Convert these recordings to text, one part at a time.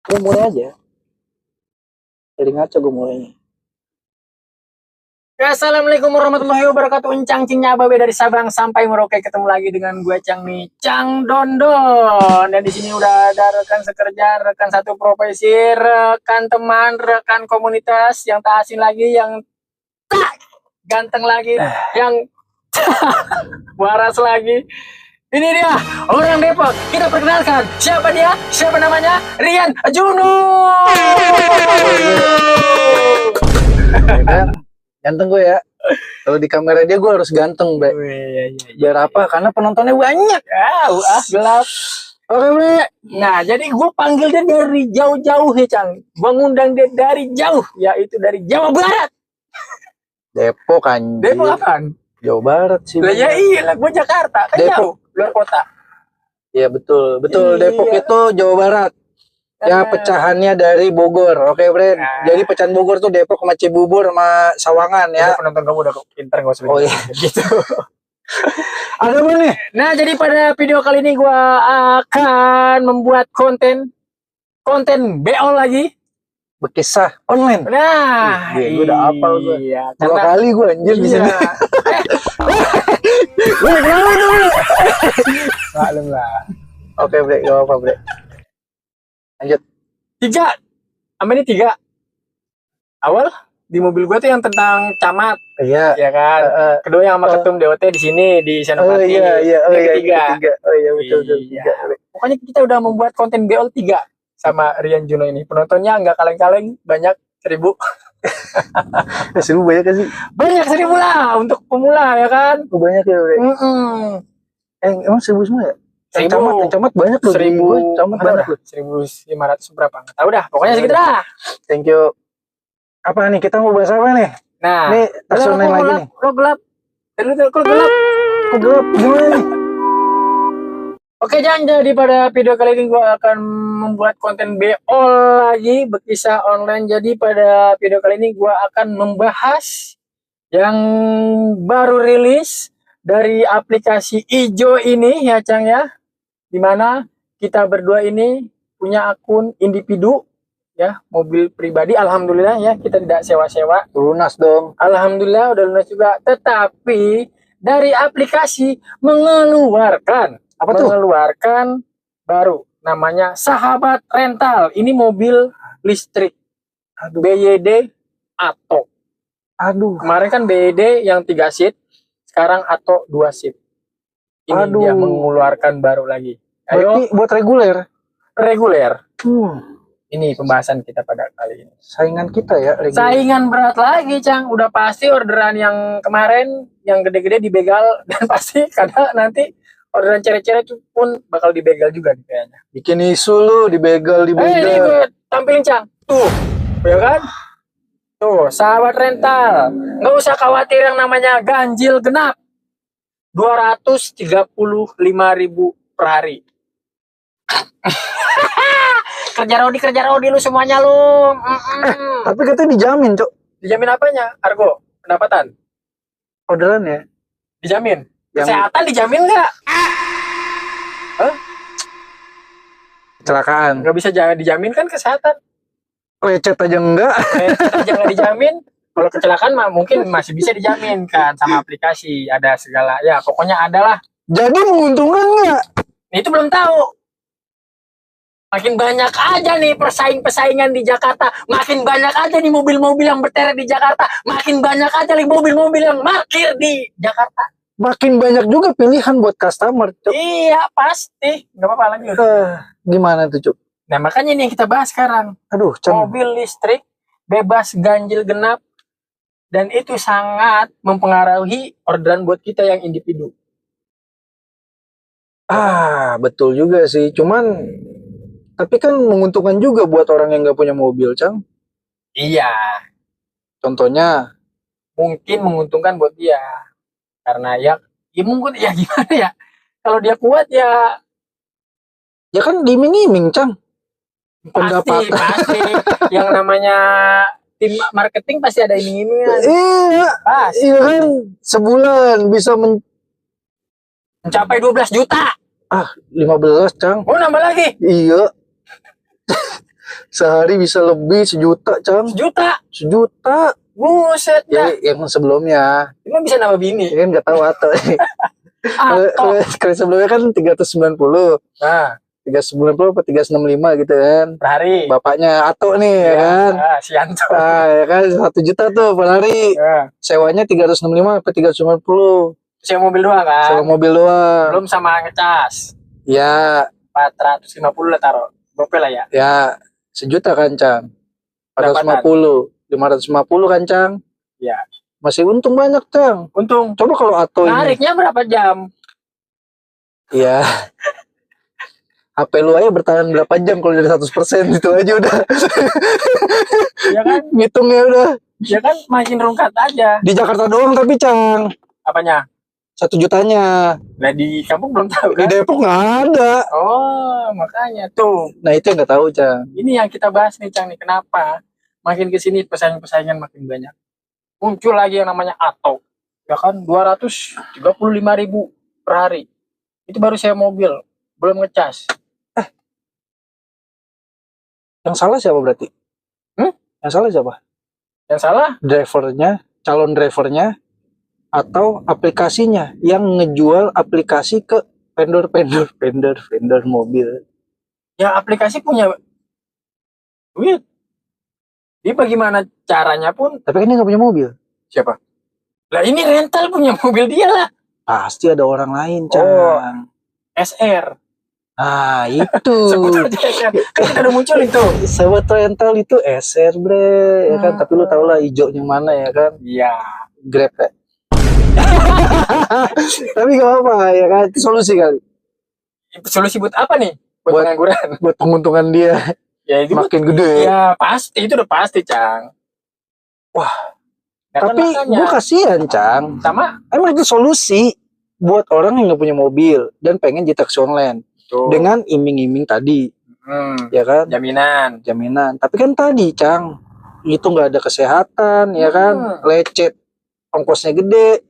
Gue mulai aja. Jadi ngaco gue mulainya. Assalamualaikum warahmatullahi wabarakatuh. Encang Cingnya Ababe dari Sabang sampai Merauke, ketemu lagi dengan gue Cang nih, Cang Dondon. Dan di sini udah ada rekan sekerja, rekan satu profesi, rekan teman, rekan komunitas yang tak asing lagi, yang tak ganteng lagi, yang waras lagi. Ini dia orang Depok. Kita perkenalkan. Siapa dia? Siapa namanya? Rian Juno. Ya kan? Ganteng gue ya. Kalau di kamera dia gue harus ganteng, Bre. Biar apa? Karena penontonnya banyak. Gelap. Oke, Bre. Nah, jadi gue panggil dia dari jauh-jauh ya, Cang. Gue ngundang dia dari jauh, yaitu dari Jawa Barat. Depok anjir. Depok apaan? Jawa Barat sih. Lah ya iyalah, gue Jakarta. Kan Depok. jauh, luar kota. Iya betul. Betul, Iya. Depok itu Jawa Barat. Ya pecahannya dari Bogor. Oke, Bre. Jadi pecahan Bogor tuh Depok sama Cibubur sama Sawangan ya. Penonton kamu udah pintar, gak usah Oh iya. gitu. Ada apa nih? Nah, jadi pada video kali ini gue akan membuat konten BO lagi. Berkisah online. Nah, gue udah hafal gue. Iya, 2 kali gue anjir di sini. Maklum lah. Oke, Bre. Gak apa-apa, Bre. Lanjut. 3. Sama ini 3. Awal di mobil gua tuh yang tentang camat, Iya. ya kan. Kedua yang sama ketum DOT di sini di Senopati. Oh iya. Ketiga. Oh iya betul. Iya. Pokoknya kita udah membuat konten BO 3 sama Rian Juno ini. Penontonnya nggak kaleng-kaleng, banyak 1000. 1000 banyak kan sih? Banyak 1000 lah untuk pemula ya kan. Banyak ya, Bre. Emang 1000 semua ya? Yang camat banyak loh. 1000 camat banyak loh. 1500 berapa? Nggak tahu dah. Pokoknya segitu dah. Thank you. Apa nih? Kita mau bahas apa nih? Nah, ini personel lagi nih. Kok gelap? Kok gelap? Gimana nih? Oke, Jan, jadi pada video kali ini gue akan membuat konten BO lagi, berkisah online. Jadi pada video kali ini gue akan membahas yang baru rilis dari aplikasi Ijo ini ya, Cang ya. Dimana kita berdua ini punya akun individu ya, mobil pribadi. Alhamdulillah ya, kita tidak sewa-sewa. Lunas dong. Alhamdulillah udah lunas juga. Tetapi dari aplikasi mengeluarkan baru namanya Sahabat Rental. Ini mobil listrik. BYD Atto. Kemarin kan BYD yang 3 seat, sekarang Atto 2 seat. Ini dia mengeluarkan baru lagi. Ayo. Berarti buat reguler. Ini pembahasan kita pada kali ini. Saingan kita ya. Reguler. Saingan berat lagi, Cang. Udah pasti orderan yang kemarin yang gede-gede dibegal, dan pasti kadang nanti orderan cere-cere itu pun bakal dibegal juga kayaknya. Bikin isu lu dibegal. Ini gue tampilin, Cang. Tuh, ya kan? Tuh, Sahabat Rental. Nggak usah khawatir yang namanya ganjil genap. 235.000 per hari. kerja rodi lu semuanya lu. Tapi katanya dijamin, Cok. Dijamin apanya? Argo, pendapatan. Orderan ya? Dijamin. Kesehatan dijamin nggak? Kecelakaan. Nggak bisa dijamin kan kesehatan. Lecet aja enggak. Lecet aja nggak dijamin. Kalau kecelakaan mah mungkin masih bisa dijamin kan sama aplikasi. Ada segala. Ya pokoknya adalah. Jadi menguntungkan nggak? Itu belum tahu. Makin banyak aja nih persaingan di Jakarta. Makin banyak aja nih mobil-mobil yang berterer di Jakarta. Makin banyak aja nih mobil-mobil yang parkir di Jakarta. Makin banyak juga pilihan buat customer, Cuk. Iya, pasti. Nggak apa-apa lanjut. Gimana tuh, Cuk? Nah, makanya ini yang kita bahas sekarang. Aduh, mobil listrik, bebas ganjil genap. Dan itu sangat mempengaruhi orderan buat kita yang individu. Betul juga sih. Cuman tapi kan menguntungkan juga buat orang yang nggak punya mobil, Cang. Iya. Contohnya? Mungkin menguntungkan buat dia. Karena ya mungkin ya gimana ya. Kalau dia kuat ya. Ya kan diiming-iming, Cang. Pasti. Yang namanya tim marketing pasti ada iming-imingan. Iya. Iya kan sebulan bisa mencapai 12 juta. 15, Cang. Oh, nambah lagi? Iya. Sehari bisa lebih 1 juta, Cang. 1 juta. 1 juta. Buset Ya, dah. yang sebelumnya. Ini bisa nambah bini. Ini kan nggak tahu atau. Atau. Kalau sebelumnya kan 390. Nah, 390 apa 365 gitu kan. per hari. Bapaknya Ato nih ya kan. Si Anto. Nah, ya kan 1 juta tuh per hari. Ya. Sewanya 365 apa 390. Sewa mobil doang kan? Sewa mobil doang. Belum sama ngecas. Ya, 450 lah taruh. Gopel lah ya. ya 1 juta kan, Cang. 450. 550 kan, Cang. Ya. Masih untung banyak, Cang. Untung. Coba kalau Ato ini. Nariknya berapa jam? Ya. HP lu aja bertahan berapa jam kalau dari 100% itu aja udah. Ya kan? Ngitungnya udah. Ya kan makin rungkat aja. Di Jakarta doang tapi, Cang. Apanya? 1 jutanya. Nah di kampung belum tahu Di kan? Depok nggak ada. Oh, makanya tuh. Nah itu yang nggak tahu, Cang. Ini yang kita bahas nih, Cang, nih. Kenapa makin kesini persaingan makin banyak. Muncul lagi yang namanya Ato. Ya kan, 235.000 per hari. Itu baru sewa mobil, belum ngecas. Yang salah siapa berarti? Yang salah siapa? Yang salah? Drivernya, calon drivernya, atau aplikasinya yang ngejual aplikasi ke vendor mobil. Ya aplikasi punya duit. Dia bagaimana caranya pun. Tapi kan dia nggak punya mobil. Siapa? Lah ini rental punya mobil dia lah. Pasti ada orang lain, Cang. SR. Ah, itu. Sebut aja SR. Kan kita udah muncul itu. Sobat rental itu SR, bre. Ya kan, tapi lu tau lah hijaunya mana ya kan? Iya. Grab ya. Tapi gak apa ya kan, itu solusi kali. Solusi buat apa nih? Buat pengangguran. Buat penguntungan dia Ya itu makin gede. Ya pasti, itu udah pasti, Cang. Wah. Ya, Tapi kan gue kasihan, Cang. Sama. Emang itu solusi buat orang yang gak punya mobil dan pengen jadi taksi online. Tuh. Dengan iming-iming tadi. Ya kan? Jaminan. Tapi kan tadi, Cang, itu gak ada kesehatan, ya kan? Lecet. Ongkosnya gede.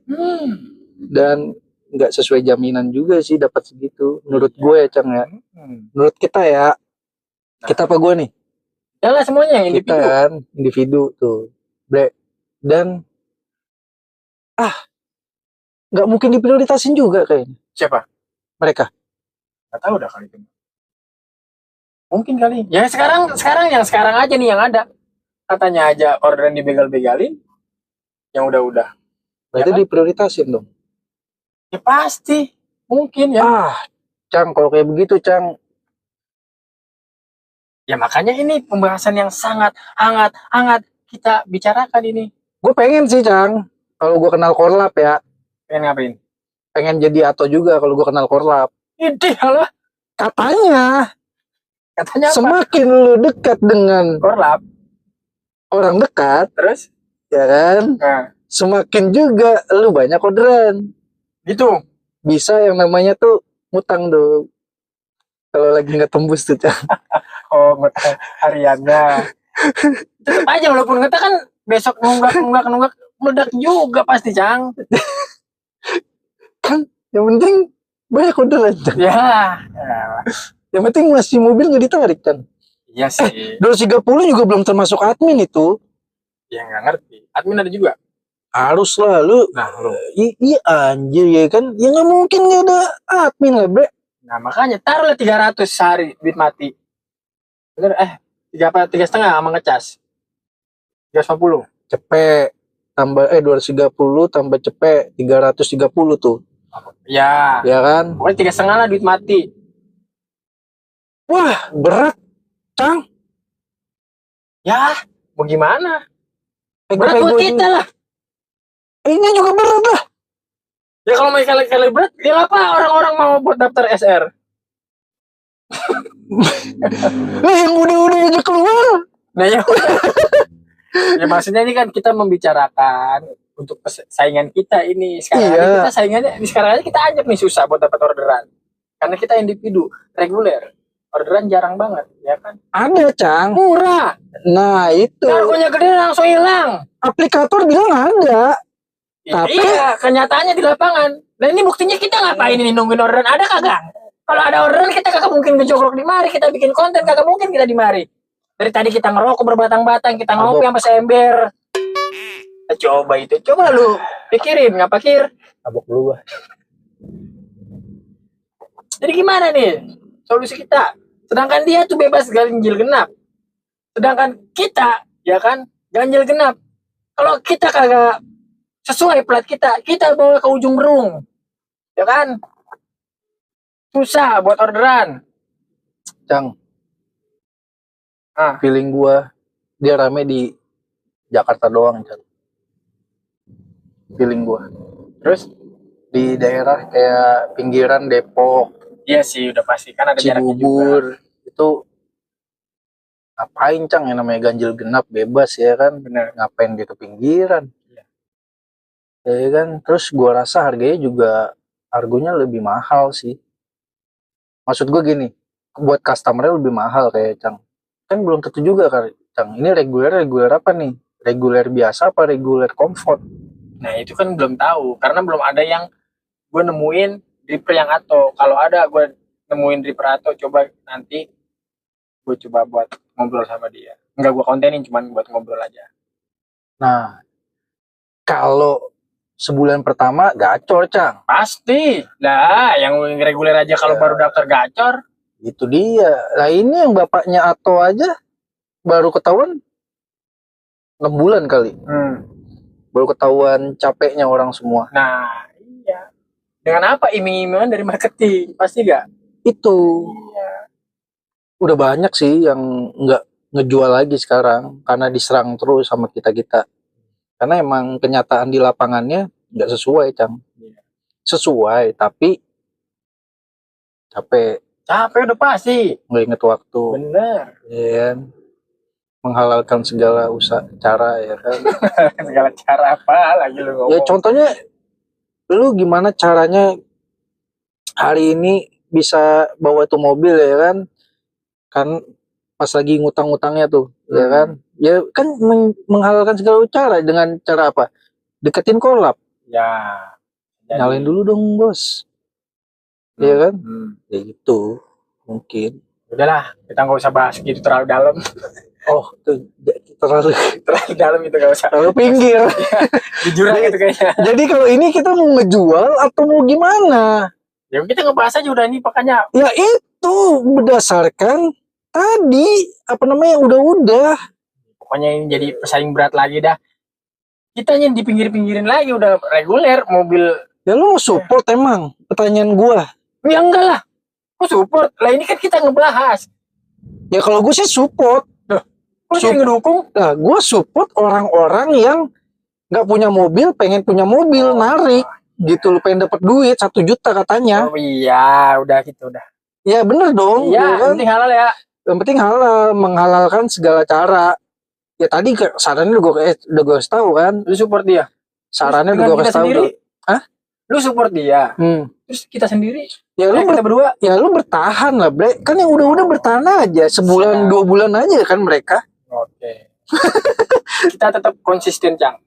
Dan nggak sesuai jaminan juga sih dapat segitu. Menurut gue ya, Cang ya. Menurut kita ya. Kita apa gue nih? Ya lah semuanya yang Kita kan individu tuh. Bre. Dan nggak mungkin diprioritasin juga kayaknya. Siapa? Mereka. Nggak tahu dah kali itu. Mungkin kali. Ya sekarang aja nih yang ada. Katanya aja orderan dibegal-begalin. Yang udah-udah. Berarti Ya kan? diprioritasin dong. Ya pasti. Mungkin ya. Cang, kalau kayak begitu, Cang. Ya makanya ini pembahasan yang sangat hangat kita bicarakan ini. Gue pengen sih, Cang. Kalau gue kenal Korlap ya. Pengen ngapain? Pengen jadi Ato juga kalau gue kenal Korlap. Ide halah. Katanya Katanya apa? semakin lu dekat dengan Korlap. orang dekat, Terus? ya kan? Nah. Semakin juga lu banyak orderan. Gitu. Bisa yang namanya tuh ngutang dong. Kalau lagi nggak tembus tuh, Cang. Oh, ngutang hariannya. Tetep aja walaupun ngutang kan besok nunggak meledak juga pasti, Cang. Kan yang penting banyak orderan, Cang. Ya. Yang penting masih mobil nggak ditarik, Cang. Iya sih. 230 juga belum termasuk admin itu. Ya nggak ngerti. Admin ada juga. Harus lah lu. Nah, lu. Iya anjir ya kan. Ya nggak mungkin nggak ada admin lah, bre. Nah, makanya taruhlah 300 sehari duit mati. Bener, 3,5 sama ngecas. 350. Cepet tambah 230 tambah cepet 330 tuh. Ya. Ya kan? Pokoknya 3,5 lah duit mati. Wah, berat, Cang. Ya, mau gimana? Berat Berat buat kita lah. Ini juga berat lah. Ya kalau mau kali berat, ya apa orang-orang mau buat daftar SR? Yang udah aja keluar. Nah ya udah. Ya maksudnya ini kan kita membicarakan untuk saingan kita ini. Sekarang aja kita saingannya, sekarang aja kita anjak nih susah buat dapat orderan. Karena kita individu, reguler. Orderan jarang banget, ya kan? Ada, Cang. Murah. Nah, itu. Kargonya gede langsung hilang. Aplikator bilang ada. Tapi iya, kenyataannya di lapangan. Nah ini buktinya kita ngapain ini nungguin orderan ada kagak? Kalau ada orderan kita kagak mungkin ngejogrok di mari, kita bikin konten kagak mungkin kita di mari. Dari tadi kita ngerokok berbatang-batang, kita ngopi sampai seember. Coba itu, coba lu pikirin, nggak pikir? Mabok dulu gua. Jadi gimana nih solusi kita? Sedangkan dia tuh bebas ganjil genap. Sedangkan kita, ya kan, ganjil genap. Kalau kita kagak sesuai plat kita bawa ke ujung berung. Ya kan? Susah buat orderan. Cang. Feeling gua dia rame di Jakarta doang, Cang. Feeling gua. Terus di daerah kayak pinggiran Depok. Iya sih, udah pasti kan ada jaraknya juga. Itu ngapain, Cang, yang namanya ganjil genap bebas ya kan? Bener. Ngapain gitu pinggiran? Ya kan, terus gua rasa harganya lebih mahal sih. Maksud gua gini, buat customernya lebih mahal kayak Cang. Kan belum tentu juga kan, Cang. Ini reguler apa nih? Reguler biasa apa reguler comfort? Nah itu kan belum tahu, karena belum ada yang gue nemuin dripper yang Ato. Kalau ada gue nemuin dripper Ato, coba nanti gue coba buat ngobrol sama dia. Enggak gue kontenin, cuman buat ngobrol aja. Nah, kalau sebulan pertama gacor, Cang. Pasti. Nah, yang reguler aja kalau baru daftar gacor. Itu dia. Nah ini yang bapaknya Ato aja baru ketahuan 6 bulan kali. Baru ketahuan capeknya orang semua. Nah, iya. Dengan apa iming-imingan dari marketing? Pasti gak? Itu. Iya. Udah banyak sih yang nggak ngejual lagi sekarang karena diserang terus sama kita-kita. Karena emang kenyataan di lapangannya nggak sesuai, Cang. Sesuai, tapi capek. Capek udah pasti. Nggak inget waktu. Bener. Ya, menghalalkan segala cara ya kan. Segala cara apa lagi lu ngomong? Ya contohnya, lu gimana caranya hari ini bisa bawa tuh mobil ya kan? Kan pas lagi ngutang-ngutangnya tuh, ya kan? Ya kan menghalalkan segala cara dengan cara apa? Deketin kolab. Ya. Nyalain dulu dong, Bos. Iya kan? Ya gitu. Mungkin. Udahlah, kita nggak usah bahas gitu terlalu dalam. Oh, itu terlalu dalam itu nggak usah. Terlalu pinggir. Jujur aja gitu kayaknya. Jadi kalau ini kita mau ngejual atau mau gimana? Ya kita ngebahas aja udah ini pokoknya. Ya itu berdasarkan tadi apa namanya udah. Pokoknya ini jadi pesaing berat lagi dah. Kita yang di pinggir-pinggirin lagi udah reguler mobil. Ya lu mau support emang? Pertanyaan gua. Ya enggak lah. Kok support? Lah ini kan kita ngebahas. Ya kalau gue sih support. Kok jadi ngedukung? Nah, gue support orang-orang yang nggak punya mobil, pengen punya mobil, narik. Gitu, lu pengen dapat duit 1 juta katanya. Oh iya, udah gitu udah. Ya bener dong. Iya, ya kan? yang penting halal ya. Yang penting halal, menghalalkan segala cara. Ya tadi sarannya udah gue kasih tahu kan. Lu support dia? Sarannya udah gue kasih tahu. Hah? Lu support dia? Terus kita sendiri? Ya lu kita berdua? Ya lu bertahan lah, Bre. Kan yang udah bertahan aja. Sebulan, 2 bulan aja kan mereka. Oke. Kita tetap konsisten, Cang.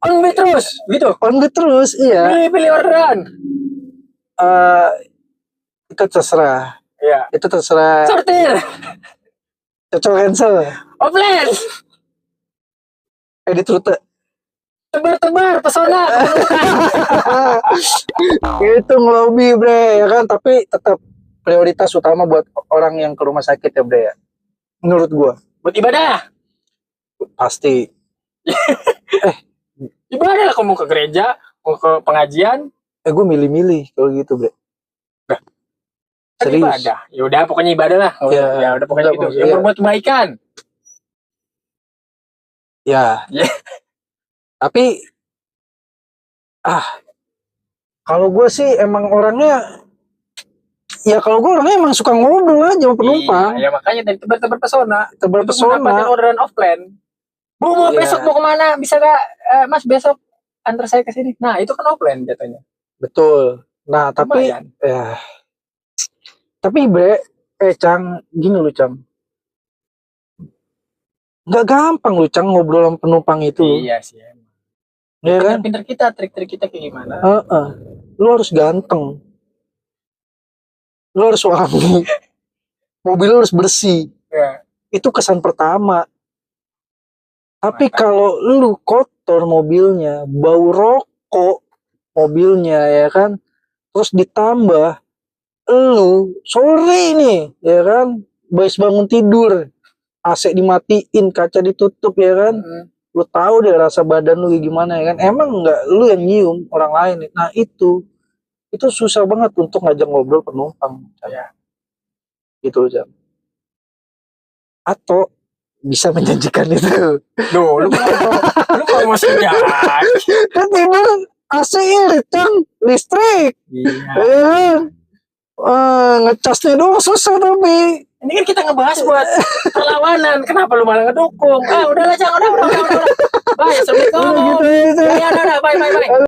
On beat terus, gitu. On beat terus, iya. Pilih orderan. Itu terserah. Iya. Itu terserah. Sortir. Cocok cancel. Offline. Edit rute. Tebar-tebar pesona. Itu ngelobi, Bre, ya kan, tapi tetap prioritas utama buat orang yang ke rumah sakit ya, Bre ya. Menurut gua. Buat ibadah. Pasti. Ibadah lah, kamu ke gereja, mau ke pengajian. Gue milih-milih kalau gitu, Bre. Serius. Ibadah. Ya udah pokoknya ibadah lah. Ya udah pokoknya gitu. Yang berbuat kebaikan. Ya. Tapi kalau gue sih emang orangnya emang suka ngobrol aja sama penumpang. Iya, makanya dari tebar-tebar pesona. Tebar pesona. Mendapatkan orderan offline. Bu, besok mau kemana? Bisa gak, Mas, besok antar saya ke sini? Nah, itu kan offline jatuhnya. Betul. Nah, tapi tapi Bre, Cang, gini lu, Cang. Nggak gampang lu, Cang, ngobrol sama penumpang itu. Iya sih. Ya kan? Pinter kita, trik-trik kita kayak gimana? Lu harus ganteng. Lu harus wangi. Mobil lu harus bersih. Ya. Itu kesan pertama. Tapi kalau lu kotor mobilnya, bau rokok mobilnya ya kan, terus ditambah lu sore nih ya kan, habis bangun tidur, AC dimatiin, kaca ditutup ya kan, lu tahu deh rasa badan lu gimana ya kan. Emang nggak lu yang nyium, orang lain. Nah itu susah banget untuk ngajak ngobrol penumpang. Ya. Gitu Jam. Atau bisa menjanjikan itu. Duh, lu kalau mau senja. Kan tidur AC irit kan, listrik. Iya. Ngecasnya doang susah tapi. Ini kan kita ngebahas buat perlawanan. Kenapa lu malah ngedukung? Udahlah, Cang, udah. Bye, assalamualaikum. Gitu. Ya, udah, bye.